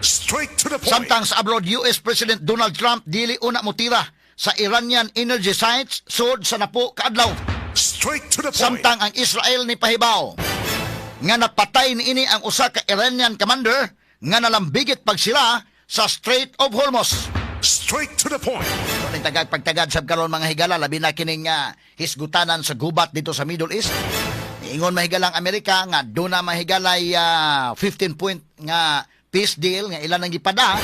Straight to the point. Samtang sa abroad, US President Donald Trump dili una motira sa Iranian energy sites sud sa napo kaadlaw. Straight to the point. Samtang ang Israel ni pahibaw nga napatay niini ang usa ka Iranian commander nga nalambigit pagsira sa Strait of Hormuz. Straight to the point. Ning pagtagad sab karon mga higala labi na kining hisgutanan sa gubat dito sa Middle East. Ingon mahigalang Amerika nga do na mahigalay 15 point nga peace deal nga ilan ang gipada.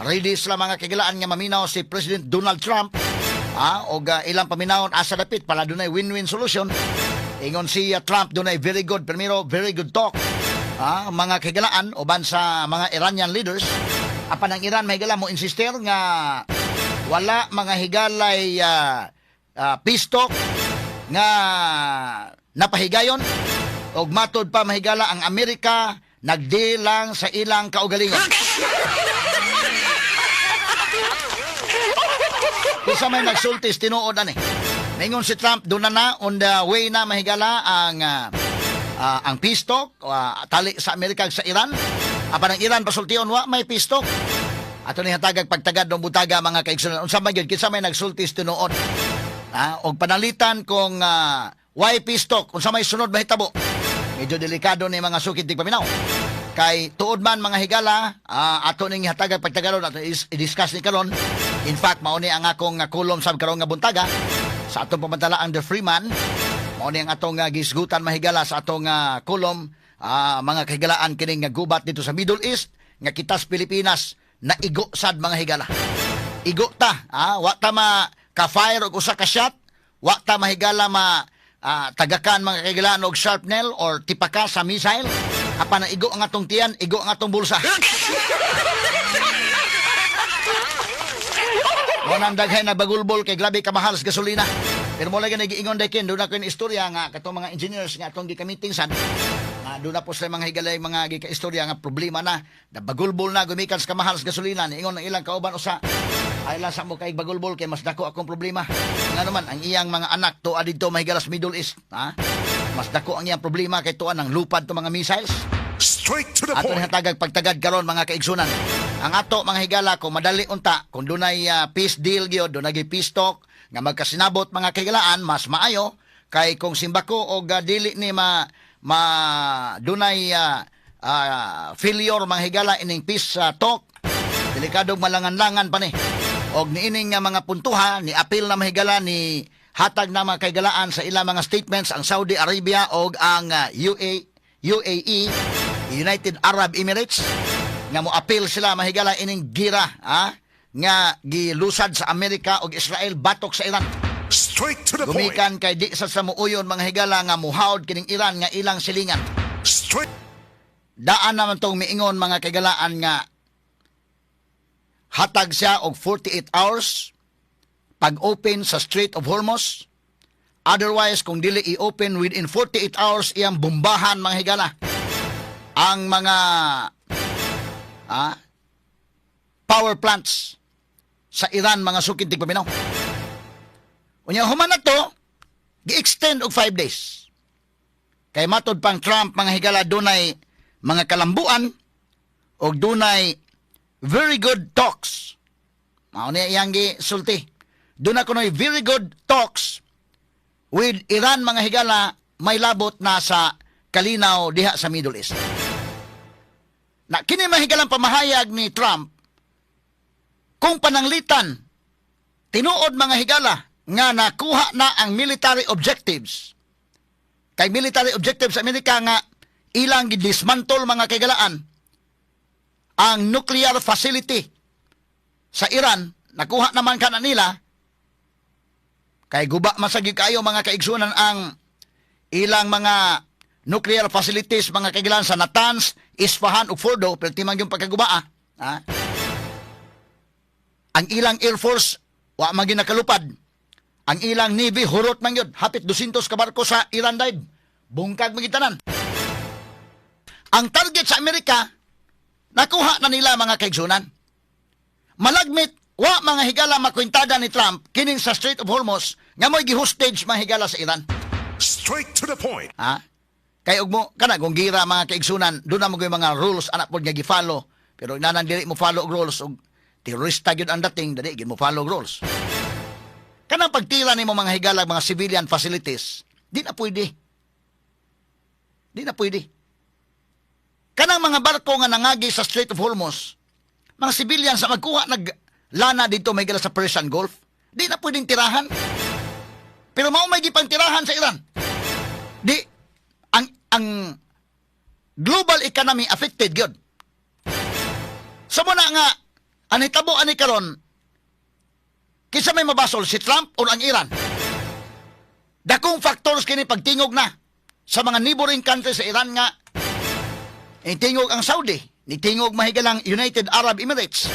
Ready sila mga kagilaan nga maminaw si President Donald Trump. O ilang paminawon asa dapit pala dunay win-win solution. Ingon si Trump dunay very good talk. Mga kagilaan uban sa mga Iranian leaders. Apan ang Iran mahigala mo insister nga wala mga higalay peace talk nga napahigayon og matod pa mahigala ang Amerika nagdilang sa ilang kaugalingon. Kisa may nagsultis tinuod ani. Ningon si Trump doon na on the way na mahigala ang peace talk tali sa Amerika sa Iran. Apan ang Iran pasultion wa may peace talk. Ato ni hatagag pagtagad ng butaga mga kaigsunan. Unsa man gyud kinsa may nagsultis tinuod. Og panalitan kung why peace talk unsa may sunod mahitabo. Medyo delikado ni mga sukit tig paminaw. Kay tuod man mga higala, ato ning hatagag pagtagalon ato i-discuss ni karon. In fact, mao ni ang akong kolom sab karon nga buntaga sa atong pamantalaang The Freeman. Mao ni ang atong gisgutan mahigala sa atong kolom mga kahigalaan kining nga gubat dito sa Middle East nga kitas Pilipinas na igo sad mga higala. Igo ta, wa ta ka-fire og usa ka shot, wa ta mahigala tagakan mga kahigalaan og sharpnel or tipaka sa missile. Apan na igo ang atong tiyan, igo ang atong bulsa. Monang daghay na bagulbol kay grabe kamahal sa gasolina. Pero mo lagi nagiingon dakin do na ko istorya nga katong mga engineers nga atong gikamiting sad. Doon na po sila mga higalay mga gika-istorya nga problema na bagulbol na gumikan sa kamahal sa gasolina. Ingon ng ilang kauban usa. Ay lasa mo kay bagulbol kay mas dako akong problema. Nga naman ang iyang mga anak tuwa dito mahigalas Middle East. Mas dako ang iyang problema kay tuwa ng lupad to mga missiles. Straight to the Ato point. hatagag pagtagad karon mga kaigsunan. Ang ato mga higala kung madali unta kung dunay peace deal gyud, dunay peace talk nga magkasinabot mga kahigalaan mas maayo kay kung simbako og dili ni dunay failure mga higala ining peace talk delikadong malangan-langan pa ni og niining mga puntuha ni apil na mahigala ni hatag na mga kahigalaan sa ilang mga statements ang Saudi Arabia og ang UAE United Arab Emirates nga mo apil sila mahigala ining gira nga gilusad sa Amerika og Israel batok sa Iran. Straight to the point. Gumikan kay di sa samuuyon mga higala nga muhawd kining Iran nga ilang silingan. Straight. Daan naman tong miingon mga kagalaan nga hatag siya og 48 hours pag-open sa Strait of Hormuz. Otherwise, kung dili i-open within 48 hours, iyang bombahan mga higala ang mga power plants sa Iran mga sukid tig paminaw. Unya human na to, gi-extend og 5 days. Kay matod pang Trump mga higala dunay mga kalambuan og dunay very good talks. Mao ni iyang gisulti. Dunay kunoy very good talks with Iran mga higala may labot na sa kalinaw diha sa Middle East. Na kini mahigalang pamahayag ni Trump kung pananglitan tinuod mga higala nga nakuha na ang military objectives. Kay military objectives sa Amerika nga ilang gidismantle mga kagalaan ang nuclear facility sa Iran, nakuha naman kana nila kay guba masagig kayo mga kaigsunan ang ilang mga nuclear facilities mga kagalaan sa Natanz, Isfahan ug Fordo, pero timang yung pagkagubaa. Ang ilang Air Force wa man ginakalupad. Ang ilang Navy hurot man yun. Hapit 200 ka barko sa Iran dive. Bungkag magitanan. Ang target sa Amerika, nakuha na nila mga kaigsunan. Malagmit, wa mga higala makwintada ni Trump kining sa Strait of Hormuz nga mo'y gi-hostage mga higala sa Iran. Straight to the point. Kay ug mo kana kung gira mga kaigsunan, doon na mo mga rules anak pod nga gi-follow Pero inanan dili mo follow og rules og terorista gyud ang dating, dili gyud mo follow og rules. Kanang pagtira nimo mga higalag mga civilian facilities, di na pwede. Di na pwede. Kanang mga barko nga nangagi sa Strait of Hormuz, mga civilian sa magkuha naglana dito may gala sa Persian Gulf, di na pwedeng tirahan. Pero mao may gipang tirahan sa Iran. Di ang global economy affected gyud. Sa muna nga ani tabo ani karon kinsa may mabasol si Trump o ang Iran. Dakong factors kini pagtingog na sa mga neighboring countries sa Iran nga tingog ang Saudi, nitingog mahigalang United Arab Emirates.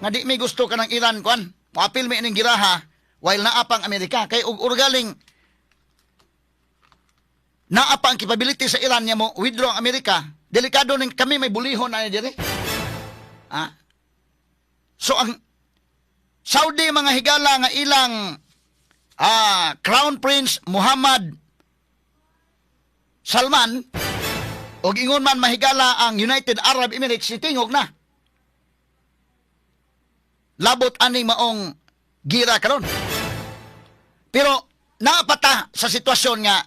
Nga di may gusto ka ng Iran kuan, moapil may ining giraha while naapang Amerika kay ug urgaling naapang capability sa Iran niya mo withdraw ang Amerika. Delikado ning kami may bulihon na dire. So ang Saudi mga higala nga ilang Crown Prince Muhammad Salman o ingon man mahigala ang United Arab Emirates sitingog na. Labot ani maong gira karon. Pero naapata sa sitwasyon nga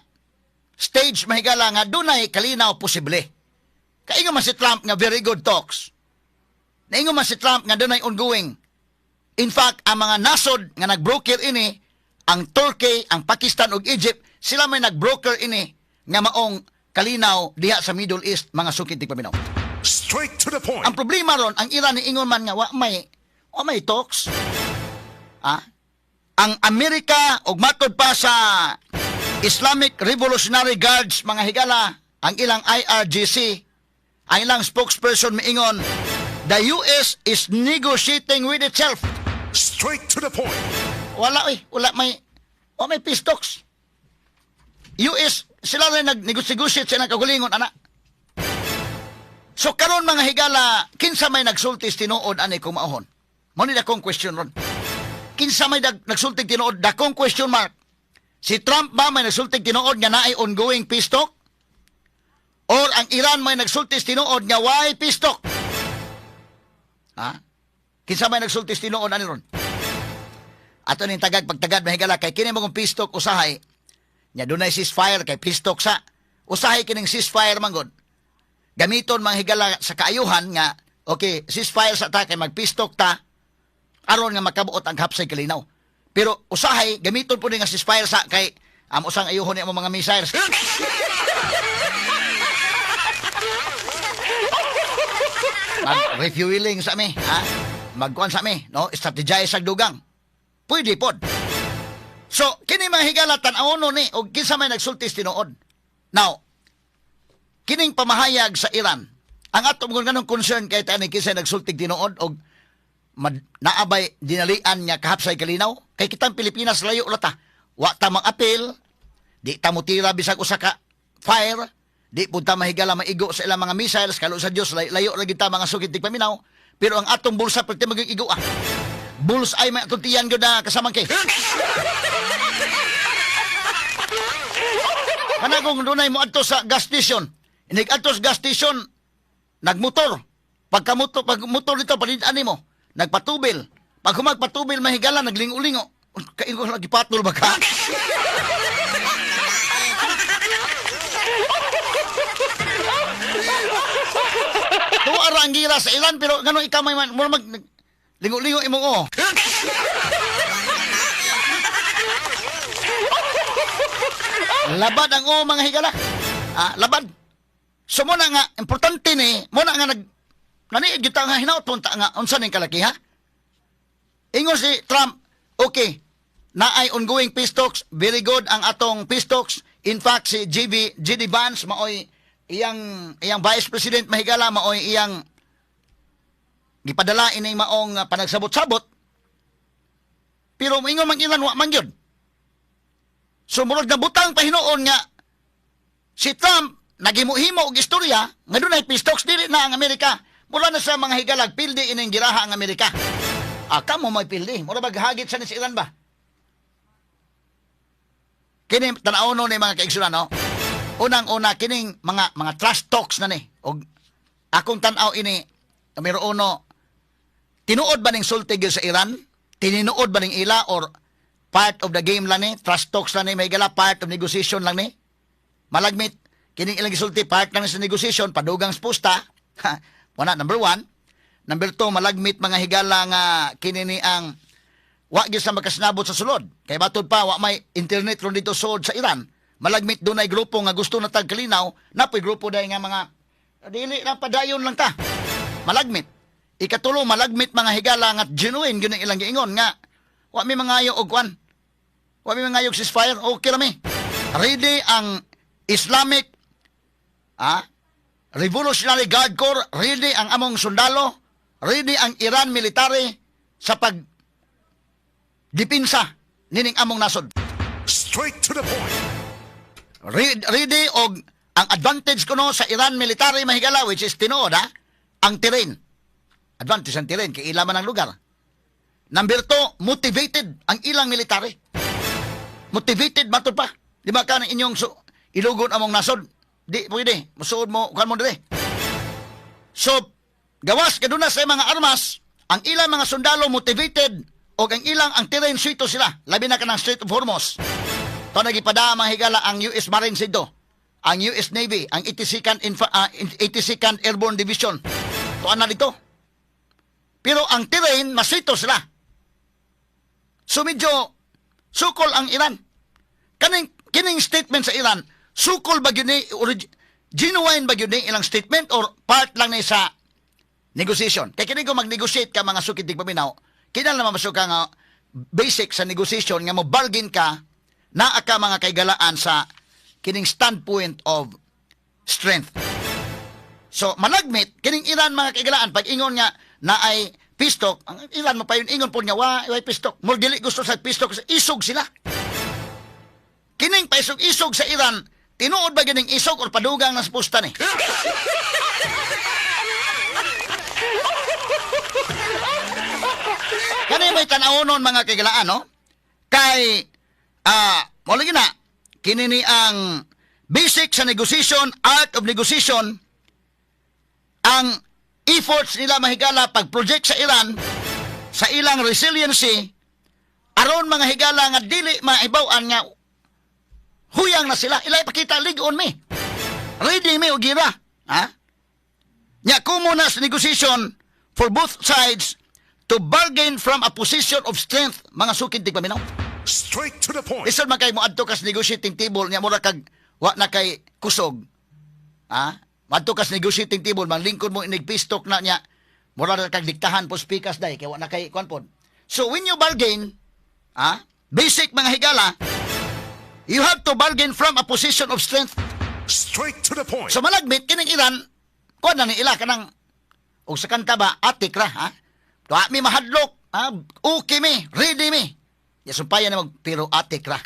stage mahigala nga dunay kalinaw posible. Kaingon man si Trump nga very good talks. Naingon man si Trump nga dunay ongoing. In fact, ang mga nasod nga nagbroker ini, ang Turkey, ang Pakistan ug Egypt, sila may nagbroker ini nga maong kalinaw diha sa Middle East mga sukid tigpaminaw. Straight to the point. Ang problema ron, ang Iran ni ingon man nga wa may talks. Ang Amerika ug matod pa sa Islamic Revolutionary Guards mga higala, ang ilang IRGC, ang ilang spokesperson miingon, the US is negotiating with itself. Straight to the point. Wala may peace talks. US sila rin nag-negotiate sa nagkagulingon ana. So karon mga higala, kinsa may nagsultis tinuod ani kung maahon. Mo ni dakong question ron. Kinsa may nagsultig tinuod dakong question mark. Si Trump ba may nagsultig tinuod nga naay ongoing peace talk? Or ang Iran may nagsultis tinuod nga why peace talk? Kinsa may nagsultis tinuod ani ron? Ato ning tagag pagtagad mahigala kay kini mong peace talk usahay. Nya dunay ceasefire kay peace talk sa usahay kining ceasefire man gud. Gamiton mga higala sa kaayuhan nga okay, ceasefire sa ta kay mag peace talk ta aron nga makabuot ang hapsay kalinaw. Pero usahay gamiton po ni nga ceasefire sa kay usang ayuhon ni mga missiles. Mag-refueling sa mi, magkuan sa mi, no? Strategize sa dugang. Pwede pod. So, kini mahigala tan-awon ni og kinsa may nagsultis tinuod. Now, kining pamahayag sa Iran, ang ato mga ganong concern kay tani kinsa nagsultig tinuod og naabay dinalian niya kahapsay kalinaw kay kitang Pilipinas layo lata. Wa ta mang-apil, di ta mutira bisag usa ka fire, di punta mahigala maigo sa ilang mga missiles kalo sa Dios layo ra kita mga sugid tigpaminaw, pero ang atong bulsa perti magiigo Bulls ay may tuntiyan gyud na kasamang kay. Kana kung dunay mo adto sa gas station, inig adto sa gas station nagmotor. Pag motor dito palid-ani mo, nagpatubil. Pag humagpatubil mahigala naglingo-lingo. Kaingo lagi patol ba ka? Tuwa ang gira sa ilan pero ngano ikaw may mag lingo-lingo imong labad ang mga higala. Labad. So mo na nga importante ni, mo na nga naniid gyud nga hinaut punta nga unsa ning kalaki ha? Ingon si Trump, okay. Naay ongoing peace talks, very good ang atong peace talks. In fact si JD Vance maoy iyang Vice President mahigala maoy iyang gipadala ining maong panagsabot-sabot. Pero ingon man ilan wa man gyud. So murag nabutang pahinuon nga si Trump nagimuhimo og istorya nga dunay peace talks dili na ang Amerika. Mura na sa mga higalag pildi ining giraha ang Amerika. Kamo may pildi. Mura baghagit sa ni si Iran ba? Kini tan-awon ni mga kaigsunan no. Unang-una kining mga trash talks na ni og akong tan-aw ini Numero uno, tinuod ba ning sulti gyud sa Iran? Tininuod ba ning ila or part of the game lang ni? Trust talks lang ni may gala, part of negotiation lang ni? Malagmit, kining ilang gisulti, part lang ni sa negotiation, padugang spusta. Wala, number one. Number two, malagmit mga higala nga kinini ang wa gyud sa makasnabot sa sulod. Kay batod pa, wa may internet ron dito sud sa Iran. Malagmit dunay grupo nga gusto na tagkalinaw, napoy grupo day nga mga dili lang padayon lang ta. Malagmit. Ikatulo, malagmit mga higala nga genuine gyud ang ilang giingon nga wa may mangayo og kwan. Wa may mangayo og ceasefire. Okay ra mi. Ready ang Islamic Revolutionary Guard Corps, ready ang among sundalo, ready ang Iran military sa pag dipinsa nining among nasod. Straight to the point. Ready og ang advantage kuno sa Iran military mahigala, which is tinuod ang terrain. Advantage ang terrain kay ila man ang lugar. Number two, motivated ang ilang military. Motivated matod pa. Di ba ka ng inyong ilugon among nasod? Di pwede. Musuod mo kan mo dire. So gawas kaduna sa mga armas, ang ilang mga sundalo motivated o ang ilang ang terrain suito sila. Labi na kanang Strait of Hormuz. To nagipada mga higala ang US Marines dito, ang US Navy, ang 82nd Airborne Division. To ana dito. Pero ang terrain masito sila. So medyo sukol ang Iran. Kining statement sa Iran, sukol ba yun genuine ba yun ilang statement or part lang ni sa negotiation? Kaya kining ko mag-negotiate ka mga sukitig paminaw, kinala naman masuk ka nga basic sa negotiation nga mo bargain ka na aka mga kaigalaan sa kining standpoint of strength. So malagmit kining Iran mga kaigalaan pag ingon nga na ay pistok, ang Iran mo pa yun ingon po nga way pistok. Mo dili gusto sa pistok, isog sila. Kining paisog-isog sa Iran, tinuod ba gining isog or padugang na spusta ni? Kani may tanawonon mga kaigalaan, no? Kay mo lagi na kinini ang basic sa negotiation, art of negotiation, ang efforts nila mahigala pag-project sa Iran sa ilang resiliency aron mga higala nga dili maibaw-an nga huyang na sila. Ilay pakita ligon mi. Ready mi og gira. Nya kumo na sa negotiation for both sides to bargain from a position of strength mga sukid tigpaminaw. Straight to the point. Isod man kay mo adto kas negotiating table nya mura kag wa na kay kusog. Adto kas negotiating table man lingkod mo inig pistok na nya mura na kag diktahan po speakers day kay wa na kay kwan pod. So when you bargain, basic mga higala, you have to bargain from a position of strength. Straight to the point. So malagmit kining Iran, kuan na ni ila kanang og sa kanta ba atik ra Tuwa mi mahadlok, okay mi, ready mi. Ya sumpaya na pero atik ra.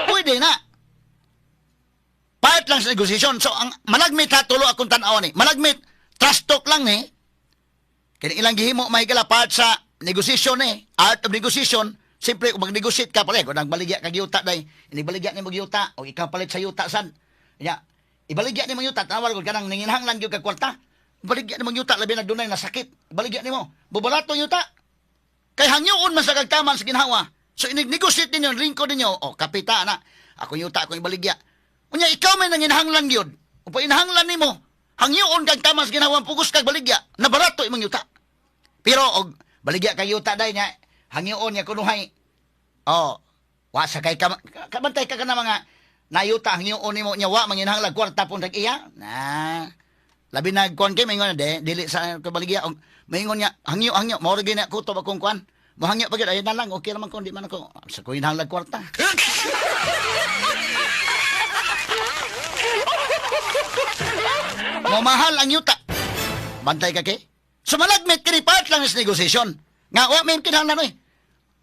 Pwede na. Part lang sa negotiation. So ang malagmit tulo akong tan-aw ni. Malagmit trust talk lang ni. Kaya ilang gihimo mahigala part sa negotiation art of negotiation. Siyempre, kung mag-negotiate ka pala, kung nagbaligya kag yuta day, inibaligya ni mag yuta, o ikaw palit sa yuta san. Kaya, ibaligya ni mag yuta, tawar ko ka nang nanginhanglan yung kagkwarta. Ibaligya ni mag yuta, labi na dunay nasakit. Ibaligya ni mo, bubalato yuta. Kay hangyoon man sa kagtaman sa ginhawa. So, inig-negotiate ninyo, ringko ninyo, o kapita na, ako yuta, ako ibaligya. Unya, ikaw may nanginhanglan yun. O pa inhanglan ni mo, hangyoon kagtaman sa ginhawa, pugos kag baligya, nabarato imong yuta. Pero, og baligya kag yuta day niya, hangyoon niya kunuhay. Wa sa kay kabantay ka na mga nayuta hangyoon nimo nya wa manginhanglag kwarta pun iya. Labi nagkuan kay maingon de dili sa kabaligya og maingon niya hangyo mao ra gyud na kutob akong kuan. Mo hangyo pagid ay na lang okay naman kun di man ako sa ko inhanglag kwarta. Mo mahal ang yuta. Bantay ka kay. So malagmit kini part lang sa negotiation. Nga wa may kinahanglan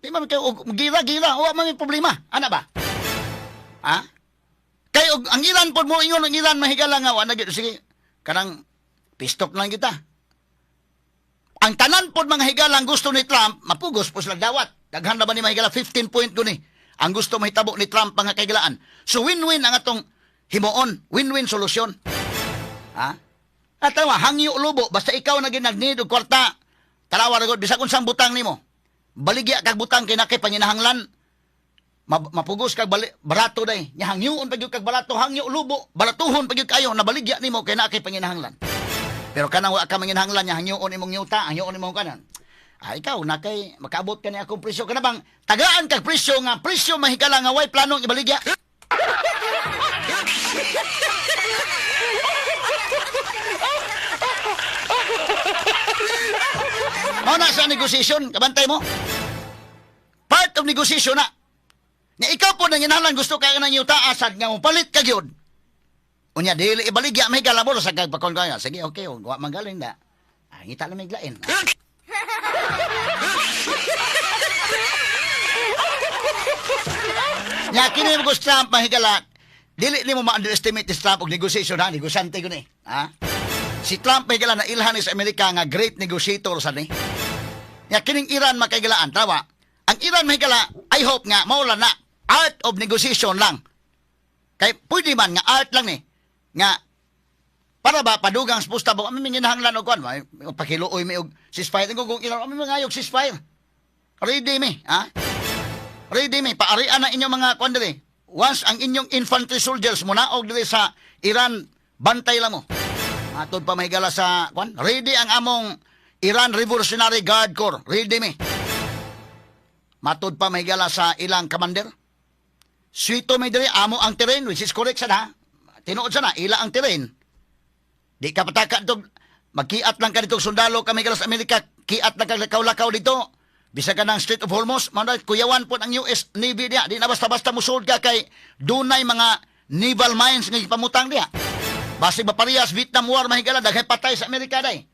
di man kayo gira, wa man may problema. Ana ba? Kay ang Iran pod mo ingon ang Iran mahigala nga wa na gyud sige. Kanang pistok lang kita. Ang tanan pod mga higala ang gusto ni Trump, mapugos po sila dawat. Daghan na ba ni mahigala 15 point guni. ang gusto mahitabo ni Trump mga kaigalaan. So win-win ang atong himuon, win-win solusyon. Ha? At tawa, hangyo lubo, basta ikaw na ginag-need og kwarta, talawa ra gud bisag unsang butang nimo. Baligya kag butang kay nakay panginahanglan. Mapugos kag barato day. Nya hangyoon pag kag barato, hangyo lubo, baratuhon pag kayo nabaligya nimo kay nakay panginahanglan. Pero kanang wa ka manginahanglan nya hangyoon imong yuta, hangyoon imong kanan. Ikaw na kay makaabot ka ni akong presyo ka na bang tagaan kag presyo nga presyo mahigala nga way planong ibaligya. Mao na sa negosasyon, kabantay mo. Part of negosasyon na. Nga ikaw po nanginahanglan gusto ka nang yuta asad nga mo palit ka gyud. Unya dili ibaligya mahigala mo sa kagpakon kaya. Sige, okay, wa manggaling na. Ngita lang miglain. Nya kini mo gusto Trump mahigala. Dili nimo ma-underestimate si Trump og negosasyon ha, negosyante ko ni. Ha? Si Trump mahigala na ilhan sa Amerika nga great negotiator sa ni. Nya kining Iran makaigalaan tawa. Ang Iran mahigala, I hope nga maula na art of negotiation lang. Kay pwede man nga art lang ni. Nga para ba padugang spusta ba kami ginahanglan og kwan pakiluoy mi og ceasefire kung Iran kami mangayog ceasefire. Ready mi, ha? Ready mi paarian na inyong mga kwan diri. Once ang inyong infantry soldiers mo naog diri sa Iran, bantay lang mo. Matod pa mahigala sa kwan. Ready ang among Iran Revolutionary Guard Corps. Ready mi. Matod pa mahigala sa ilang commander. Suito may diri amo ang terrain, which is correct sana. Tinuod sana ila ang terrain. Di ka pataka dito, magkiat lang ka dito sundalo kami sa Amerika, kiat lang ka lakaw-lakaw dito. Bisa ka ng Strait of Hormuz, kuyawan po ang US Navy diya. Di na basta-basta musod ka kay dunay mga naval mines nga ipamutang diya. Basi ba parehas Vietnam War mahigala, daghay patay sa Amerika day.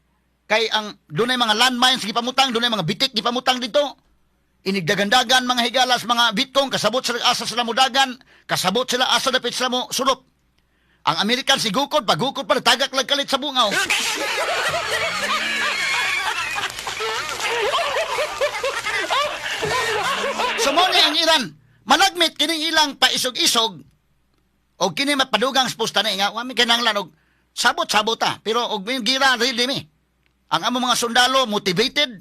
Kay ang dunay mga land mines ipamutang, dunay mga bitik ipamutang dito. Inigdagandagan mga higalas, mga Vietcong, kasabot sila asa sila mudagan, kasabot sila asa dapit sila mo sulop. Ang American sigukod, pagukod pa, tagak lang kalit sa bungaw. Sumuni ang Iran, managmit kining ilang paisog-isog, o kini mapadugang spusta na nga, wami kinanglan og sabot-sabot ta, pero og may gira, really mi. Ang among mga sundalo, motivated,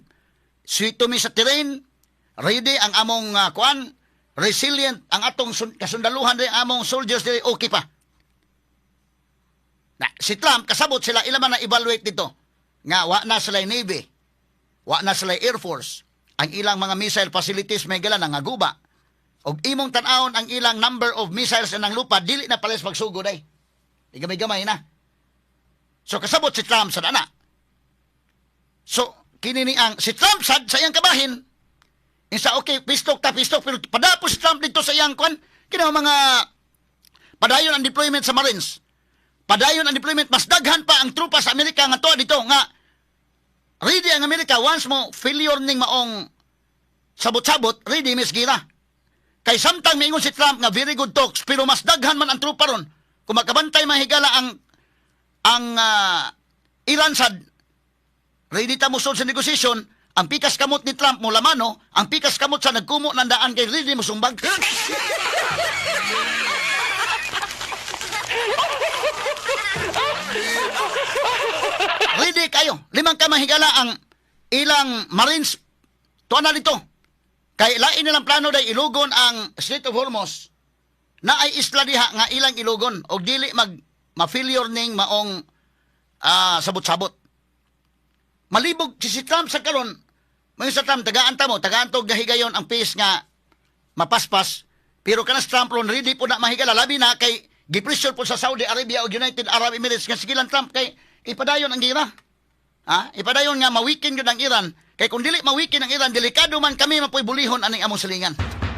sweeto mi sa terrain, ready ang among kuan, resilient, ang atong kasundaluhan rin, among soldiers rin, okay pa. Na, si Trump, kasabot sila, ilan man na-evaluate dito, nga wa na sila Navy, wa na sila Air Force, ang ilang mga missile facilities may gala nga guba. Og imong tan-awon ang ilang number of missiles ng lupa, dili na palis magsugod ay. Di gamay-gamay na. So kasabot si Trump sa dana. So, kinini ang, si Trump sad sa iyang kabahin, insa okay, pistok, pero padapo si Trump dito sa iyang kwan, kina mga padayon ang deployment sa Marines. Padayon ang deployment, mas daghan pa ang trupa sa Amerika nga to dito nga ready ang Amerika once mo failure ning maong sabot-sabot, ready mis gira. Kay samtang miingon si Trump nga very good talks, pero mas daghan man ang trupa ron. Kung makabantay mahigala ang Iran sad, ready ta mo sa negosasyon, ang pikas kamot ni Trump mo lamano, ang pikas kamot sa nagkumo ng daan kay ready mo sumbag. Ready kayo. 5 ka mahigala ang ilang Marines. Tuwa na dito. Kay lain nilang plano day ilugon ang Strait of Hormuz na ay isla diha nga ilang ilugon o dili ma-failure ning maong sabot-sabot. Malibog si Trump sa karon. May sa Trump, tagaan tog gahigayon ang pace nga mapaspas. Pero kanas Trump ron, ready po na mahigala. Labi na kay gipressure po sa Saudi Arabia o United Arab Emirates nga sigilan Trump kay ipadayon ang gira. Ipadayon nga mawikin yun ang Iran. Kay kung dili mawikin ang Iran, delikado man kami mapoy bulihon aning among silingan.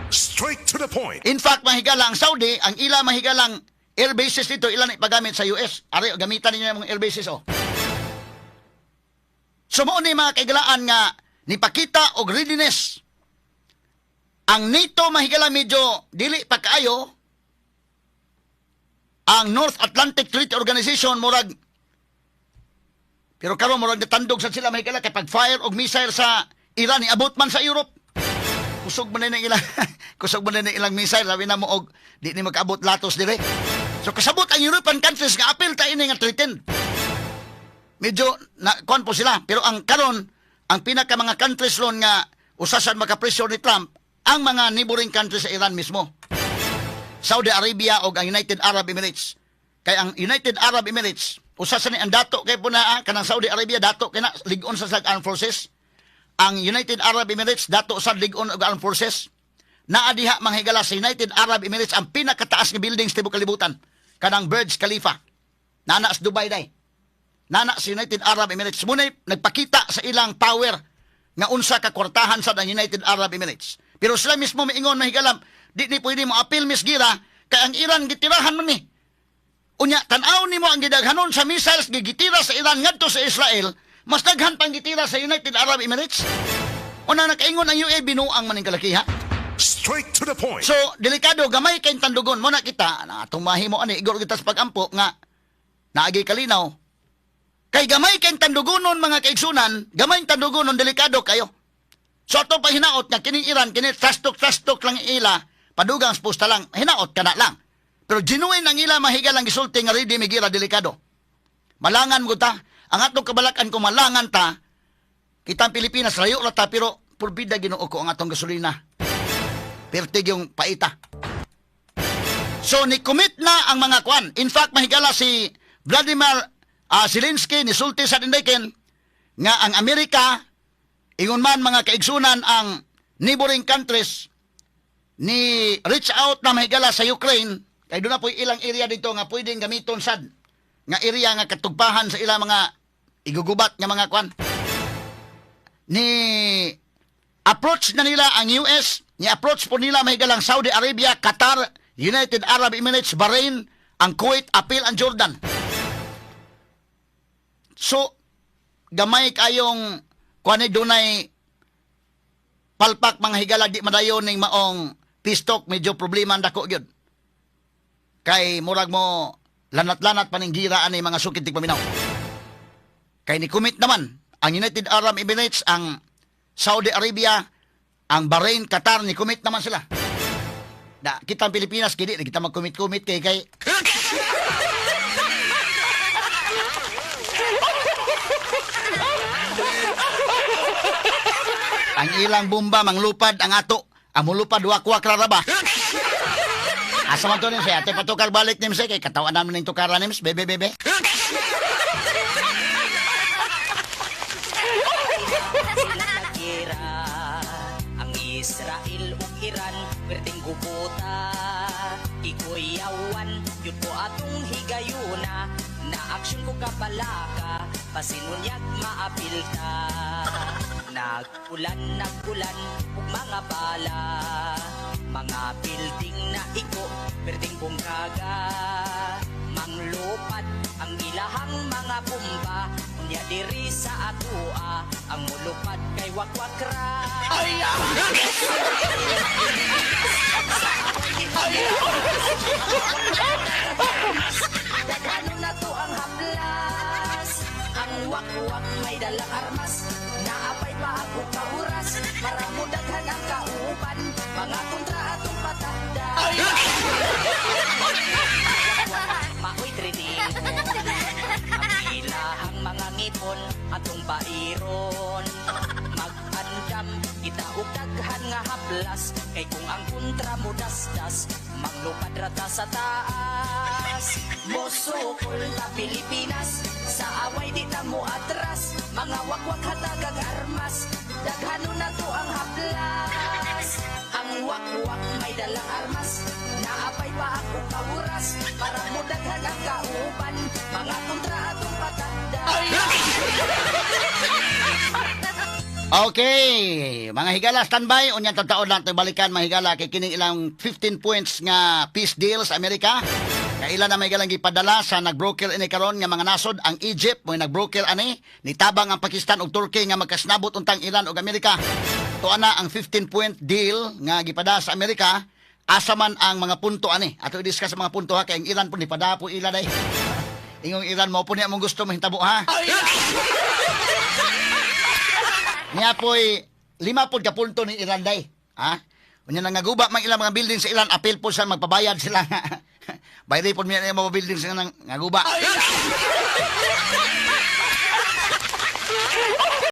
Straight to the point. In fact, mahigala ang Saudi, ang ila mahigalang air bases dito, ilan ipagamit sa US. Ari, gamitan ninyo yung air bases, oh. So, mo ni mga kaigalaan nga, nipakita og readiness. Ang NATO mahigala medyo dili pa kaayo. Ang North Atlantic Treaty Organization murag pero karon murag natandog sa sila mahigala kay pag-fire og missile sa Iran niabot man sa Europe. kusog man na ilang kusog man na ilang missile labi na mo og di ni makaabot latos dire. So kasabot ang European countries nga apil ta ini nga threatened. Medyo na kuan po sila, pero ang karon ang pinaka mga countries ron nga usasan makapresyo ni Trump ang mga neighboring countries sa Iran mismo. Saudi Arabia o ang United Arab Emirates. Kay ang United Arab Emirates usasan ni ang dato kay po na kanang Saudi Arabia dato kay na ligon sa armed forces. Ang United Arab Emirates dato sa ligon og armed forces. Naa diha manghigala sa United Arab Emirates ang pinakataas nga buildings tibuok kalibutan. Kanang Burj Khalifa. Nana sa Dubai day. Nana sa United Arab Emirates. Muna'y nagpakita sa ilang power nga unsa ka kwartahan sa United Arab Emirates. Pero sila mismo maingon mahigalam, di ni pwede mo apil Miss Gira kay ang Iran gitirahan man ni. Unya tan-aw nimo ang gidaghanon sa missiles gigitira sa Iran ngadto sa Israel. Mas daghan pang gitira sa United Arab Emirates. Una nakaingon ang UAE binuang man ning kalakiha. Straight to the point. So, delikado gamay kay tandugon mo na kita na atong mahimo ani igor kita sa pagampo nga naagi kalinaw. Kay gamay kay tandugonon mga kaigsunan, gamay tandugonon delikado kayo. So ato pa hinaot nga kining Iran kini trastok lang ila, padugang pusta lang, hinaot kana lang. Pero genuine ang ila mahiga lang gisulti nga ready migira delikado. Malangan mo ta. Ang atong kabalakan ko malangan ta, kitang Pilipinas, layo na ta, pero purbida Ginoo ko ang atong gasolina. Pertig yung paita. So, ni-commit na ang mga kwan. In fact, mahigala si Vladimir Zelensky, ni sulti sa Dindayken, nga ang Amerika, ingon man mga kaigsunan ang neighboring countries, ni reach out na mahigala sa Ukraine, kaya doon na po ilang area dito nga pwedeng gamiton sad, nga area nga katugpahan sa ilang mga igugubat nga mga kwan. Ni approach na nila ang US, ni approach po nila mahigalang Saudi Arabia, Qatar, United Arab Emirates, Bahrain, ang Kuwait, apil ang Jordan. So, gamay kayong kwan dunay palpak mga higala di madayon ning maong pistok, medyo problema ang dako gyud. Kay murag mo lanat-lanat paning giraan ni mga sukit tig paminaw. Kay ni-commit naman ang United Arab Emirates, ang Saudi Arabia, ang Bahrain, Qatar, ni-commit naman sila. Da, kita ang Pilipinas, kini kita mag-commit kay ang ilang bomba manglupad ang ato, ang mulupad wakwak raraba. Asa man to nin siya, ate patukar balik nim siya, kay katawan naman ng tukaran nim, bebe. Ang Israel ug Iran perting gubuta ikoy yawan yun ko atong higayuna na aksyon ko kapalaka pasinunyag maapil ta nagkulan ug mga bala mga building na iko perting bungkaga manglupad ang ilahang mga bomba unya diri sa atua ang mulupad kay wakwakra Dagano na to ang haplas ang wakwak may dalang armas naapay pa ako kauras para mo daghan ang kauban mga kontra atong patakda maoy training ang ilahang mga ngipon atong pairon mag-andam kita og daghan nga haplas kay kung ang kontra mo dasdas maglupad rata sa taas mosukol ta Pilipinas sa away di ta mo atras mga wakwak hatagag armas daghano na to ang haplas ang wakwak may dalang armas naapay pa ako kauras para mo daghan ang kauban mga kontra atong patakda Okay, mga higala standby, unyang taon lang ito balikan mga higala kay kining ilang 15 points nga peace deal sa Amerika. Kailan na may galang gipadala sa nagbroker ini karon nga mga nasod ang Egypt mo nagbroker ani nitabang ang Pakistan ug Turkey nga magkasnabot untang Iran ug Amerika. Tuwa na ang 15-point deal nga gipada sa Amerika. Asa man ang mga punto ani. Ato i-discuss ang mga punto ha kay ang Iran po nipada po ila day. Ingong Iran mo po niya mong gusto mahitabo ha. Niya po'y 5 ka punto ni Iran day. Ha? Unya nang naguba mang ilang mga building sa ilan, apil po sa magpabayad sila. Bayri po niya mga building sa nang naguba.